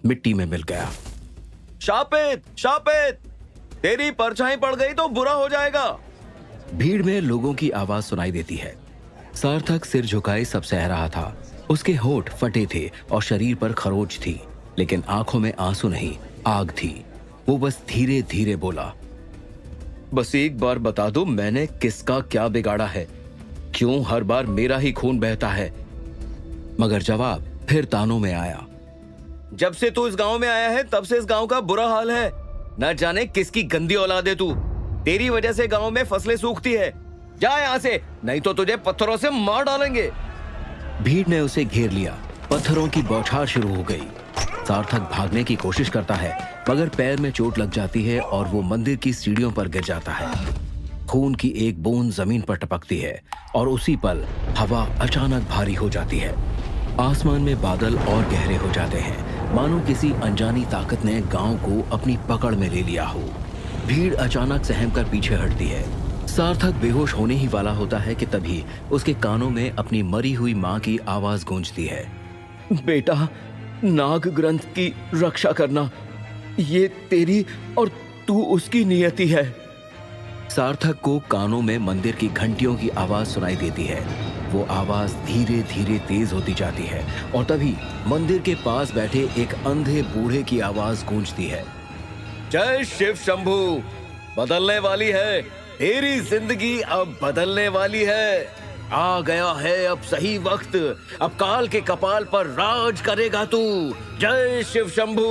मिट्टी में मिल गया। शापित, शापित, तेरी परछाई पड़ गई तो बुरा हो जाएगा। भीड़ में लोगों की आवाज सुनाई देती है। सार्थक सिर झुकाए सब सह रहा था। उसके होठ फटे थे और शरीर पर खरोच थी, लेकिन आंखों में आंसू नहीं, आग थी। वो बस धीरे धीरे बोला, बस एक बार बता दो, मैंने किसका क्या बिगाड़ा है? क्यों हर बार मेरा ही खून बहता है? मगर जवाब फिर तानों में आया। जब से तू इस गांव में आया है तब से इस गांव का बुरा हाल है। न जाने किसकी गंदी औलाद है तू। तेरी वजह से गांव में फसलें सूखती है। जा यहाँ से, नहीं तो तुझे पत्थरों से मार डालेंगे। भीड़ ने उसे घेर लिया। पत्थरों की बौछार शुरू हो गई। सार्थक भागने की कोशिश करता है, मगर पैर में चोट लग जाती है और वो मंदिर की सीढ़ियों पर गिर जाता है। खून की एक बूंद जमीन पर टपकती है और उसी पल हवा अचानक भारी हो जाती है। आसमान में बादल और गहरे हो जाते हैं, मानो किसी अनजानी ताकत ने गांव को अपनी पकड़ में ले लिया हो। भीड़ अचानक सहमकर पीछे हटती है। सार्थक बेहोश होने ही वाला होता है कि तभी उसके कानों में अपनी मरी हुई मां की आवाज गूंजती है, बेटा, नाग ग्रंथ की रक्षा करना, ये तेरी और तू उसकी नियति है। सार्थक को कानों में मंदिर की घंटियों की आवाज सुनाई देती है। वो आवाज धीरे धीरे तेज होती जाती है और तभी मंदिर के पास बैठे एक अंधे बूढ़े की आवाज गूंजती है, जय शिव शंभू, बदलने वाली है, तेरी जिंदगी अब बदलने वाली है। आ गया है अब सही वक्त, अब काल के कपाल पर राज करेगा तू। जय शिव शंभू।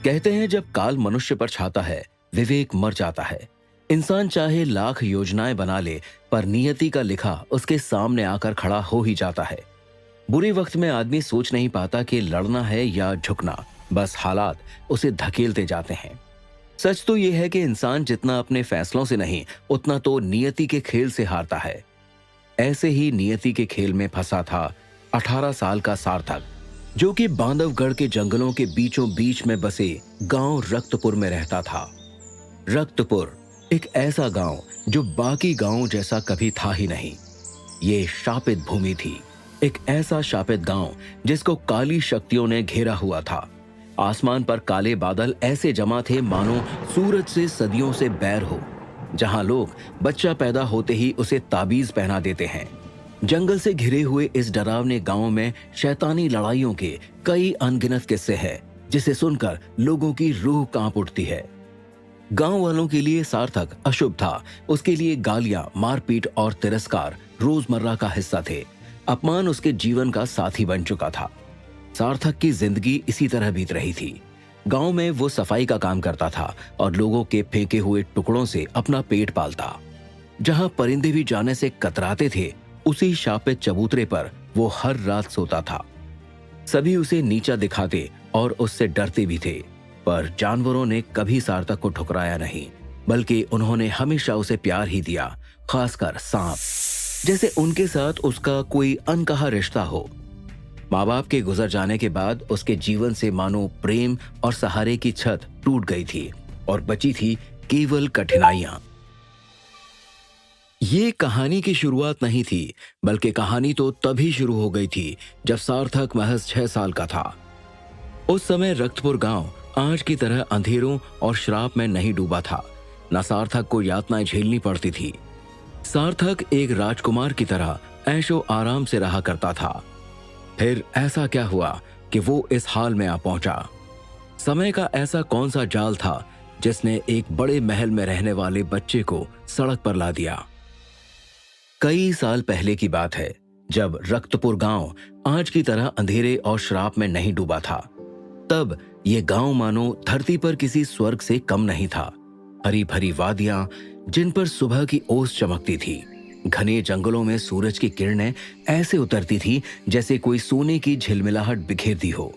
कहते हैं जब काल मनुष्य पर छाता है, विवेक मर जाता है। इंसान चाहे लाख योजनाएं बना ले, पर नियति का लिखा उसके सामने आकर खड़ा हो ही जाता है। बुरे वक्त में आदमी सोच नहीं पाता कि लड़ना है या झुकना, बस हालात उसे धकेलते जाते हैं। सच तो यह है कि इंसान जितना अपने फैसलों से नहीं, उतना तो नियति के खेल से हारता है। ऐसे ही नियति के खेल में फंसा था 18 साल का सार्थक, जो कि बांधवगढ़ के जंगलों के बीचों बीच में बसे गांव रक्तपुर में रहता था। रक्तपुर एक ऐसा गांव जो बाकी गांवों जैसा कभी था ही नहीं। ये शापित भूमि थी, एक ऐसा शापित गांव जिसको काली शक्तियों ने घेरा हुआ था। आसमान पर काले बादल ऐसे जमा थे मानो सूरज से सदियों से बैर हो। जहां लोग बच्चा पैदा होते ही उसे ताबीज पहना देते हैं। जंगल से घिरे हुए इस डरावने गांव में शैतानी लड़ाइयों के कई अनगिनत किस्से हैं, जिसे सुनकर लोगों की रूह कांप उठती है। गांव वालों के लिए सार्थक अशुभ था। उसके लिए गालियां, मारपीट और तिरस्कार रोजमर्रा का हिस्सा थे। अपमान उसके जीवन का साथी बन चुका था। सार्थक की जिंदगी इसी तरह बीत रही थी। गांव में वो सफाई का काम करता था और लोगों के फेंके हुए टुकड़ों से अपना पेट पालता। जहां परिंदे भी जाने से कतराते थे, उसी शापित चबूतरे पर वो हर रात सोता था। सभी उसे नीचा दिखाते और उससे डरते भी थे, पर जानवरों ने कभी सार्थक को ठुकराया नहीं, बल्कि उन्होंने हमेशा उसे प्यार ही दिया, खासकर सांप, जैसे उनके साथ उसका कोई अनकहा रिश्ता हो। माँ बाप के गुजर जाने के बाद उसके जीवन से मानो प्रेम और सहारे की छत टूट गई थी और बची थी केवल कठिनाइयां। ये कहानी की शुरुआत नहीं थी, बल्कि कहानी तो तभी शुरू हो गई थी जब सार्थक महज 6 साल का था। उस समय रक्तपुर गांव आज की तरह अंधेरों और श्राप में नहीं डूबा था। न सार्थक को यातनाएं झेलनी पड़ती थी। सार्थक एक राजकुमार की तरह ऐशो आराम से रहा करता था। फिर ऐसा क्या हुआ कि वो इस हाल में आ पहुंचा? समय का ऐसा कौन सा जाल था जिसने एक बड़े महल में रहने वाले बच्चे को सड़क पर ला दिया? कई साल पहले की बात है, जब रक्तपुर गांव आज की तरह अंधेरे और श्राप में नहीं डूबा था। तब ये गांव मानो धरती पर किसी स्वर्ग से कम नहीं था। हरी भरी वादियां जिन पर सुबह की ओस चमकती थी। घने जंगलों में सूरज की किरणें ऐसे उतरती थी जैसे कोई सोने की झिलमिलाहट बिखेरती हो।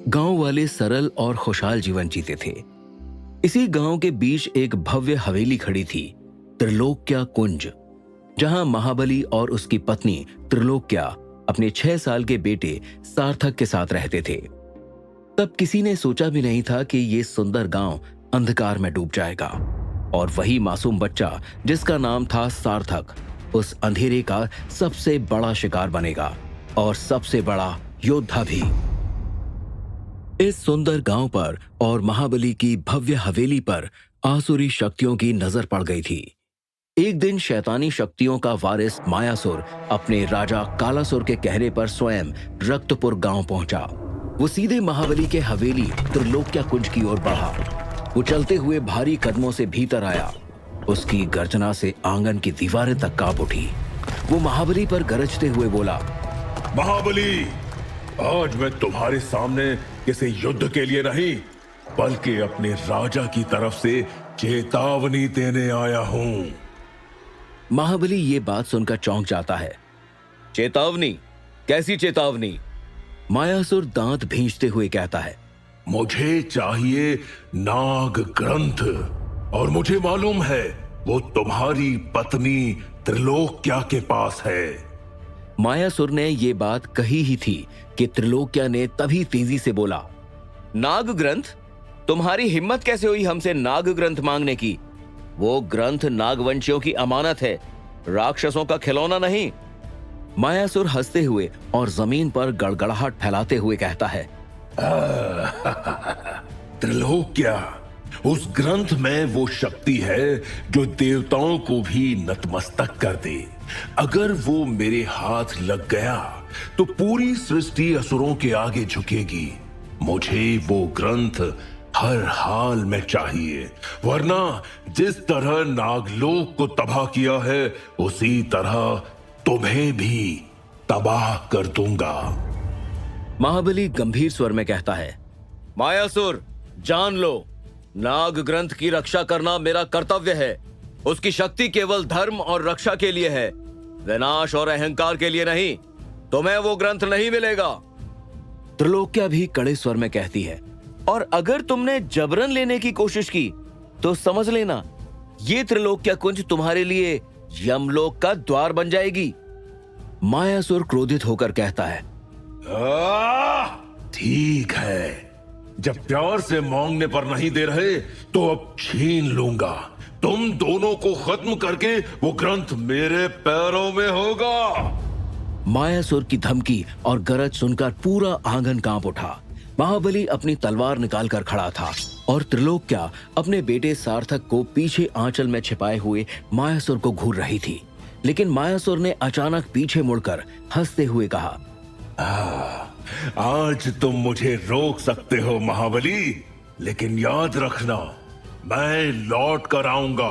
गांव वाले सरल और खुशहाल जीवन जीते थे। इसी गांव के बीच एक भव्य हवेली खड़ी थी, त्रिलोक्या कुंज, जहां महाबली और उसकी पत्नी त्रिलोक्या अपने 6 साल के बेटे सार्थक के साथ रहते थे। तब किसी ने सोचा भी नहीं था कि ये सुंदर गांव अंधकार में डूब जाएगा और वही मासूम बच्चा जिसका नाम था सार्थक उस अंधेरे का सबसे बड़ा शिकार बनेगा और सबसे बड़ा योद्धा भी। इस सुंदर गांव पर और महाबली की भव्य हवेली पर आसुरी शक्तियों की नजर पड़ गई थी। एक दिन शैतानी शक्तियों का वारिस मायासुर अपने राजा कालासुर के कहने पर स्वयं रक्तपुर गांव पहुंचा। वो सीधे महाबली के हवेली त्रिलोक्या कुंज की ओर बढ़ा। वो चलते हुए भारी कदमों से भीतर आया। उसकी गर्जना से आंगन की दीवारें तक कांप उठी। वो महाबली पर गरजते हुए बोला, महाबली, आज मैं तुम्हारे सामने किसी युद्ध के लिए नहीं बल्कि अपने राजा की तरफ से चेतावनी देने आया हूं। महाबली ये बात सुनकर चौंक जाता है। चेतावनी? कैसी चेतावनी? मायासुर दांत भींचते हुए कहता है, मुझे चाहिए नाग ग्रंथ, और मुझे मालूम है वो तुम्हारी पत्नी त्रिलोक्या के पास है। मायासुर ने ये बात कही ही थी कि त्रिलोक्या ने तभी तेजी से बोला, नाग ग्रंथ? तुम्हारी हिम्मत कैसे हुई हमसे नाग ग्रंथ मांगने की? वो ग्रंथ नागवंशियों की अमानत है, राक्षसों का खिलौना नहीं। मायासुर हंसते हुए और जमीन पर गड़गड़ाहट फैलाते हुए कहता है, त्रिलोक्या, उस ग्रंथ में वो शक्ति है जो देवताओं को भी नतमस्तक कर दे। अगर वो मेरे हाथ लग गया तो पूरी सृष्टि असुरों के आगे झुकेगी। मुझे वो ग्रंथ हर हाल में चाहिए, वरना जिस तरह नागलोक को तबाह किया है उसी तरह तुम्हें भी तबाह कर दूंगा। महाबली गंभीर स्वर में कहता है, मायासुर, जान लो, नाग ग्रंथ की रक्षा करना मेरा कर्तव्य है। उसकी शक्ति केवल धर्म और रक्षा के लिए है, विनाश और अहंकार के लिए नहीं। तुम्हें वो ग्रंथ नहीं मिलेगा। त्रिलोक्या भी कड़े स्वर में कहती है, और अगर तुमने जबरन लेने की कोशिश की तो समझ लेना ये त्रिलोक्या कुंज तुम्हारे लिए यमलोक का द्वार बन जाएगी। मायासुर क्रोधित होकर कहता है, ठीक है, जब प्यार से मांगने पर नहीं दे रहे तो अब छीन लूंगा। तुम दोनों को खत्म करके वो ग्रंथ मेरे पैरों में होगा। मायासुर की धमकी और गरज सुनकर पूरा आंगन कांप उठा। महाबली अपनी तलवार निकालकर खड़ा था और त्रिलोक्या अपने बेटे सार्थक को पीछे आंचल में छिपाए हुए मायासुर को घूर रही थी। लेकिन मायासुर ने अचानक पीछे मुड़कर हंसते हुए कहा, आज तुम मुझे रोक सकते हो महाबली, लेकिन याद रखना मैं लौट कर आऊंगा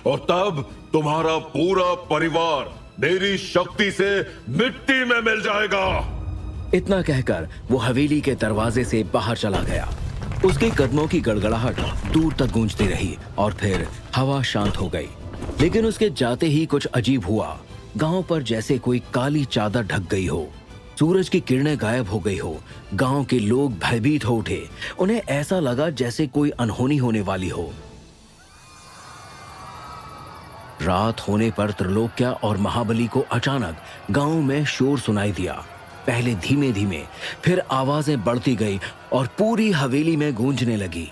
और तब तुम्हारा पूरा परिवार मेरी शक्ति से मिट्टी में मिल जाएगा। इतना कहकर वो हवेली के दरवाजे से बाहर चला गया। उसके कदमों की गड़गड़ाहट दूर तक गूंजती रही और फिर हवा शांत हो गई। लेकिन उसके जाते ही कुछ अजीब हुआ। गांव पर जैसे कोई काली चादर ढक गई हो, सूरज की किरणें गायब हो गई हो। गांव के लोग भयभीत हो उठे। उन्हें ऐसा लगा जैसे कोई अनहोनी होने वाली हो। रात होने पर त्रिलोक्या और महाबली को अचानक गांव में शोर सुनाई दिया। पहले धीमे धीमे, फिर आवाजें बढ़ती गई और पूरी हवेली में गूंजने लगी।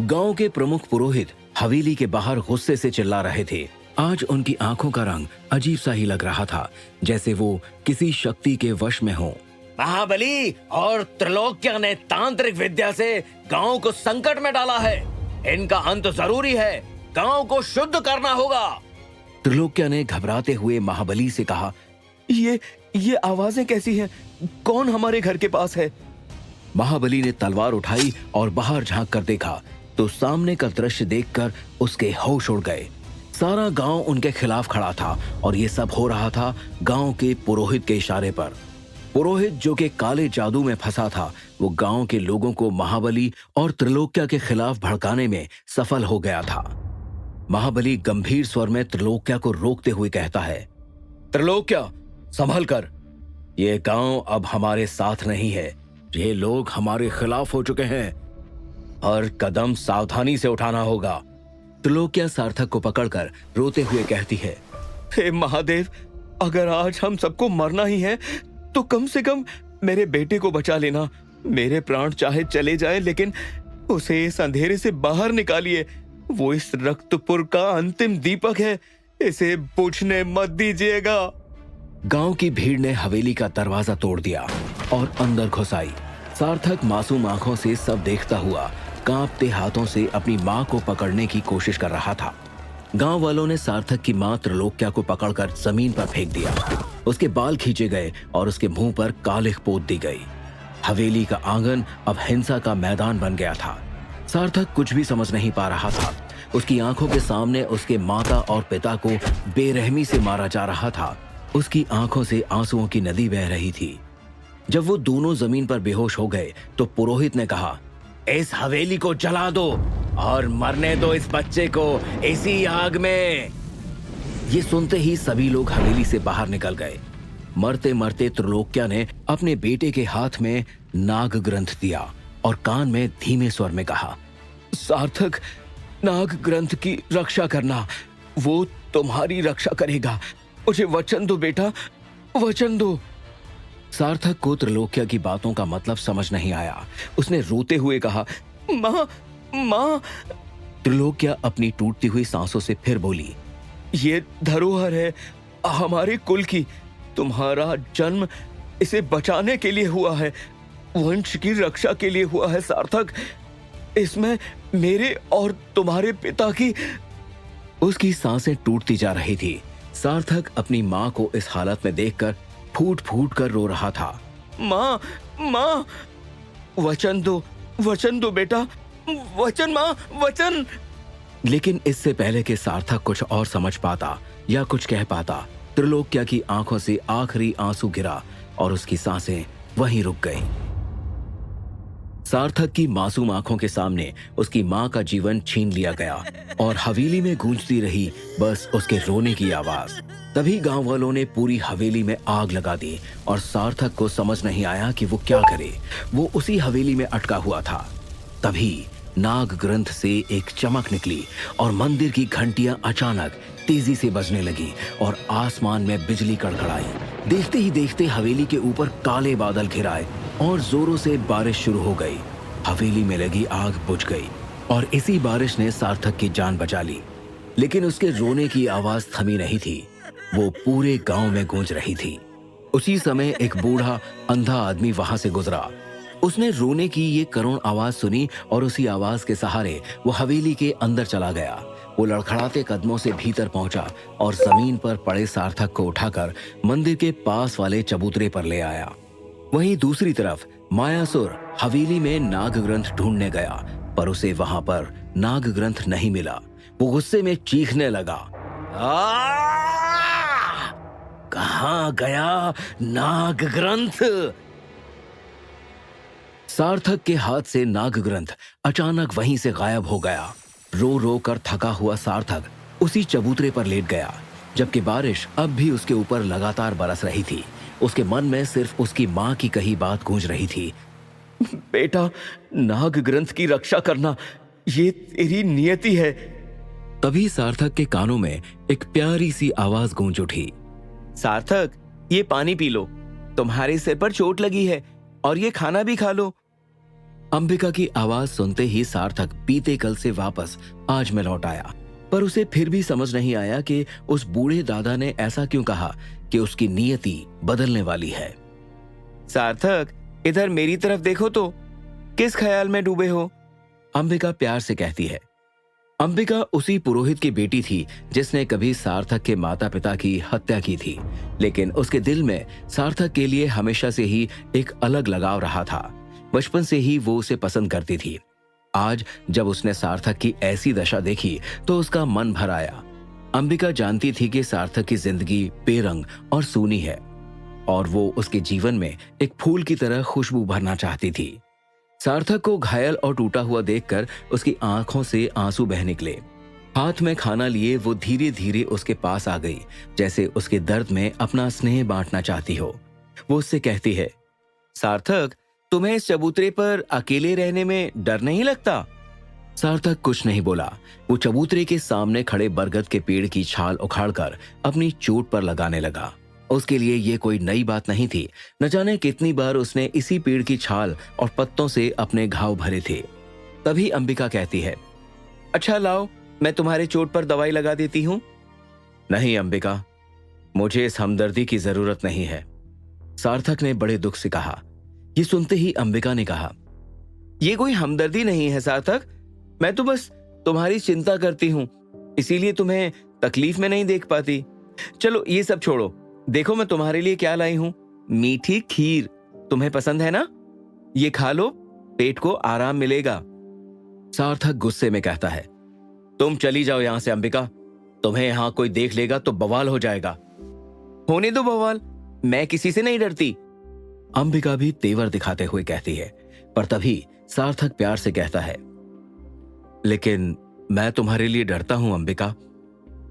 गांव के प्रमुख पुरोहित हवेली के बाहर गुस्से से चिल्ला रहे थे। आज उनकी आंखों का रंग अजीब सा ही लग रहा था, जैसे वो किसी शक्ति के वश में हो। महाबली और त्रिलोक्या ने तांत्रिक विद्या से गांव को संकट में डाला है। इनका अंत जरूरी है। गांव को शुद्ध करना होगा। त्रिलोक्या ने घबराते हुए महाबली से कहा, ये आवाजें कैसी हैं? कौन हमारे घर के पास है? महाबली ने तलवार उठाई और बाहर झांक कर देखा तो सामने का दृश्य देखकर उसके होश उड़ गए। सारा गांव उनके खिलाफ खड़ा था और ये सब हो रहा था गांव के पुरोहित के इशारे पर। पुरोहित जो कि काले जादू में फंसा था, वो गांव के लोगों को महाबली और त्रिलोक्या के खिलाफ भड़काने में सफल हो गया था। महाबली गंभीर स्वर में त्रिलोक्या को रोकते हुए कहता है, त्रिलोक्या, संभल कर। ये गांव अब हमारे साथ नहीं है। ये लोग हमारे खिलाफ हो चुके हैं। हर कदम सावधानी से उठाना होगा। त्रिलोक्या सार्थक को पकड़कर रोते हुए कहती है, हे महादेव, अगर आज हम सबको मरना ही है तो कम से कम मेरे बेटे को बचा लेना। मेरे प्राण चाहे चले जाए, लेकिन उसे इस अंधेरे से बाहर निकालिए। वो इस रक्तपुर का अंतिम दीपक है, इसे बुझने मत दीजिएगा। गांव की भीड़ ने हवेली का दरवाजा तोड़ दिया और अंदर घुस आई। सार्थक मासूम आंखों से सब देखता हुआ कांपते हाथों से अपनी माँ को पकड़ने की कोशिश कर रहा था। गांव वालों ने सार्थक की मां त्रिलोक्या को पकड़कर जमीन पर फेंक दिया। उसके बाल खींचे गए और उसके मुंह पर कालिख पोत दी गई। हवेली का आंगन अब हिंसा का मैदान बन गया था। सार्थक कुछ भी समझ नहीं पा रहा था। उसकी आंखों के सामने उसके माता और पिता को बेरहमी से मारा जा रहा था। उसकी आंखों से आंसुओं की नदी बह रही थी। जब वो दोनों जमीन पर बेहोश हो गए तो पुरोहित ने कहा, इस हवेली को जला दो और मरने दो इस बच्चे को इसी आग में। ये सुनते ही सभी लोग हवेली से बाहर निकल गए। मरते मरते त्रिलोक्या ने अपने बेटे के हाथ में नाग ग्रंथ दिया और कान में धीमे स्वर में कहा, सार्थक, नाग ग्रंथ की रक्षा करना, वो तुम्हारी रक्षा करेगा। मुझे वचन दो बेटा, वचन दो। सार्थक को त्रिलोक्या की बातों का मतलब समझ नहीं आया। उसने रोते हुए कहा, माँ, माँ। त्रिलोक्या अपनी टूटती हुई सांसों से फिर बोली, ये धरोहर है हमारे कुल की। तुम्हारा जन्म इसे बचाने के लिए हुआ है, वंश की रक्षा के लिए हुआ है सार्थक। इसमें मेरे और तुम्हारे पिता की। उसकी सांसें टूटती जा रही थी। सार्थक अपनी माँ को इस हालत में देखकर फूट फूट कर रो रहा था। माँ, माँ, वचन दो बेटा, वचन माँ, वचन। लेकिन इससे पहले कि सार्थक कुछ और समझ पाता या कुछ कह पाता, त्रिलोक्या की आंखों से आखिरी आंसू गिरा और उसकी सांसें वहीं रुक गईं। सार्थक की मासूम आंखों के सामने उसकी मां का जीवन छीन लिया गया और हवेली में गूंजती रही बस उसके रोने की आवाज। तभी गांव वालों ने पूरी हवेली में आग लगा दी और सार्थक को समझ नहीं आया कि वो क्या करे। वो उसी हवेली में अटका हुआ था। तभी नाग ग्रंथ से एक चमक निकली और मंदिर की घंटियां अचानक तेजी से बजने लगी और आसमान में बिजली कड़कड़ाई। देखते ही देखते हवेली के ऊपर काले बादल घिर आए और जोरों से बारिश शुरू हो गई। हवेली में लगी आग बुझ गई और इसी बारिश ने सार्थक की जान बचा ली। लेकिन उसके रोने की आवाज थमी नहीं थी, वो पूरे गांव में गूंज रही थी। उसी समय एक बूढ़ा अंधा आदमी वहां से गुजरा। उसने रोने की ये करुण आवाज सुनी और उसी आवाज के सहारे वो हवेली के अंदर चला गया। वो लड़खड़ाते कदमों से भीतर पहुंचा और जमीन पर पड़े सार्थक को उठाकर मंदिर के पास वाले चबूतरे पर ले आया। वहीं दूसरी तरफ मायासुर हवेली में नाग ग्रंथ ढूंढने गया, पर उसे वहां पर नाग ग्रंथ नहीं मिला। वो गुस्से में चीखने लगा, कहां गया नाग ग्रंथ? सार्थक के हाथ से नाग ग्रंथ अचानक वहीं से गायब हो गया। रो रो कर थका हुआ सार्थक उसी चबूतरे पर लेट गया, जबकि बारिश अब भी उसके ऊपर लगातार बरस रही थी। उसके मन में सिर्फ उसकी मां की कही बात गूंज रही थी, बेटा, नाग ग्रंथ की रक्षा करना, ये तेरी नियति है। तभी सार्थक के कानों में एक प्यारी सी आवाज गूंज उठी, सार्थक, ये पानी पी लो, तुम्हारे सिर पर चोट लगी है, और ये खाना भी खा लो। अंबिका की आवाज सुनते ही सार्थक बीते कल से वापस आज में लौट आया, पर उसे फिर भी समझ नहीं आया कि उस बूढ़े दादा ने ऐसा क्यों कहा कि उसकी नियति बदलने वाली है। सार्थक, इधर मेरी तरफ देखो तो, किस ख्याल में डूबे हो? अंबिका प्यार से कहती है। अंबिका उसी पुरोहित की बेटी थी जिसने कभी सार्थक के माता पिता की हत्या की थी, लेकिन उसके दिल में सार्थक के लिए हमेशा से ही एक अलग लगाव रहा था। बचपन से ही वो उसे पसंद करती थी। आज जब उसने सार्थक की ऐसी दशा देखी तो उसका मन भर आया। अंबिका जानती थी कि सार्थक की जिंदगी बेरंग और सूनी है और वो उसके जीवन में एक फूल की तरह खुशबू भरना चाहती थी। सार्थक को घायल और टूटा हुआ देखकर उसकी आंखों से आंसू बह निकले। हाथ में खाना लिए वो धीरे धीरे उसके पास आ गई, जैसे उसके दर्द में अपना स्नेह बांटना चाहती हो। वो उससे कहती है, सार्थक, तुम्हें इस चबूतरे पर अकेले रहने में डर नहीं लगता? सार्थक कुछ नहीं बोला। वो चबूतरे के सामने खड़े बरगद के पेड़ की छाल उखाड़कर अपनी चोट पर लगाने लगा। उसके लिए ये कोई नई बात नहीं थी। न जाने कितनी बार उसने इसी पेड़ की छाल और पत्तों से अपने घाव भरे थे। तभी अंबिका कहती है, अच्छा लाओ, मैं तुम्हारे चोट पर दवाई लगा देती हूं। नहीं अंबिका, मुझे इस हमदर्दी की जरूरत नहीं है, सार्थक ने बड़े दुख से कहा। ये सुनते ही अंबिका ने कहा, ये कोई हमदर्दी नहीं है सार्थक, मैं तो बस तुम्हारी चिंता करती हूँ, इसीलिए तुम्हें तकलीफ में नहीं देख पाती। चलो ये सब छोड़ो, देखो मैं तुम्हारे लिए क्या लाई हूँ, मीठी खीर। तुम्हें पसंद है ना? ये खा लो, पेट को आराम मिलेगा। सार्थक गुस्से में कहता है, तुम चली जाओ यहां से अंबिका, तुम्हें यहां कोई देख लेगा तो बवाल हो जाएगा। होने दो बवाल, मैं किसी से नहीं डरती। अंबिका भी तेवर दिखाते हुए कहती है, पर तभी सार्थक प्यार से कहता है, लेकिन मैं तुम्हारे लिए डरता हूं अंबिका,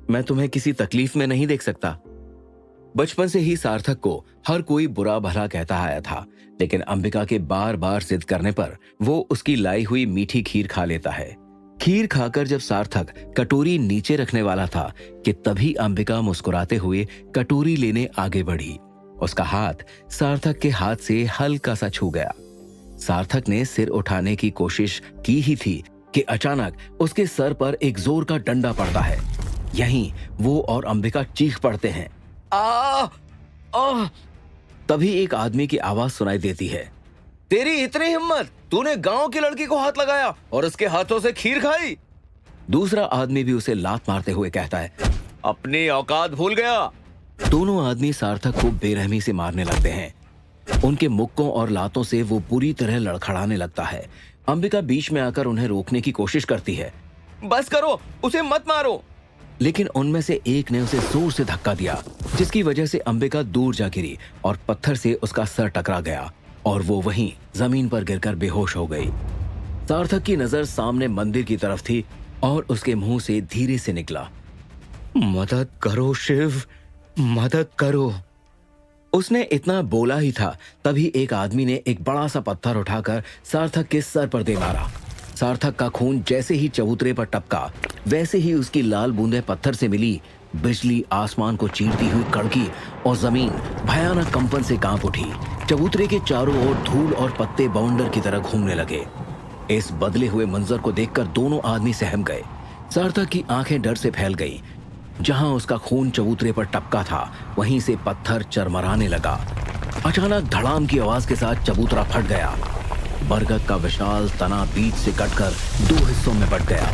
मैं तुम्हें किसी तकलीफ में नहीं देख सकता। बचपन से ही सार्थक को हर कोई बुरा भला कहता आया था, लेकिन अंबिका के बार बार जिद करने पर वो उसकी लाई हुई मीठी खीर खा लेता है। खीर खाकर जब सार्थक कटोरी नीचे रखने वाला था कि तभी अंबिका मुस्कुराते हुए कटोरी लेने आगे बढ़ी। उसका हाथ सार्थक के हाथ से हल्का सा छू गया। सार्थक ने सिर उठाने की कोशिश की ही थी कि अचानक उसके सर पर एक जोर का डंडा पड़ता है। यहीं वो और अंबिका चीख पड़ते हैं, आ, आ! तभी एक आदमी की आवाज सुनाई देती है, तेरी इतनी हिम्मत, तूने गांव की लड़की को हाथ लगाया और उसके हाथों से खीर खाई। दूसरा आदमी भी उसे लात मारते हुए कहता है, अपनी औकात भूल गया। दोनों आदमी सार्थक को बेरहमी से मारने लगते हैं। उनके मुक्कों और लातों से वो पूरी तरह लड़खड़ाने लगता है। अंबिका बीच में आकर उन्हें रोकने की कोशिश करती है, बस करो, उसे मत मारो। लेकिन उनमें से एक ने उसे जोर से धक्का दिया, जिसकी वजह से अंबिका दूर जा गिरी और पत्थर से उसका सर टकरा गया और वो वहीं जमीन पर गिरकर बेहोश हो गई। सार्थक की नजर सामने मंदिर की तरफ थी और उसके मुंह से धीरे से निकला, मदद करो शिव, मदद करो। उसने इतना बोला ही था, तभी एक आदमी ने एक बड़ा सा पत्थर उठाकर सार्थक के सर पर दे मारा। सार्थक का खून जैसे ही चबूतरे पर टपका, वैसे ही उसकी लाल बूंदें पत्थर से मिली। बिजली आसमान को चीरती हुई कड़की और जमीन भयानक कंपन से कांप उठी। चबूतरे के चारों ओर धूल और पत्ते बाउंडर की तरह घूमने लगे। इस बदले हुए मंजर को देखकर दोनों आदमी सहम गए। सार्थक की आंखें डर से फैल गईं। जहां उसका खून चबूतरे पर टपका था, वहीं से पत्थर चरमराने लगा। अचानक धड़ाम की आवाज के साथ चबूतरा फट गया। बरगद का विशाल तना बीच से कटकर दो हिस्सों में बट गया।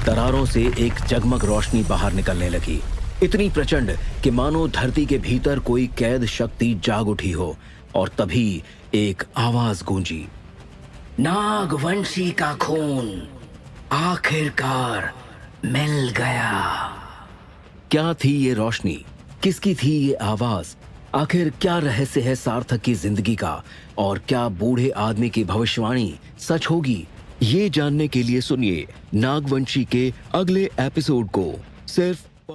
दरारों से एक जगमग रोशनी बाहर निकलने लगी, इतनी प्रचंड कि मानो धरती के भीतर कोई कैद शक्ति जाग उठी हो। और तभी एक आवाज गूंजी, नागवंशी का खून आखिरकार मिल गया। क्या थी ये रोशनी? किसकी थी ये आवाज? आखिर क्या रहस्य है सार्थक की जिंदगी का? और क्या बूढ़े आदमी की भविष्यवाणी सच होगी? ये जानने के लिए सुनिए नागवंशी के अगले एपिसोड को सिर्फ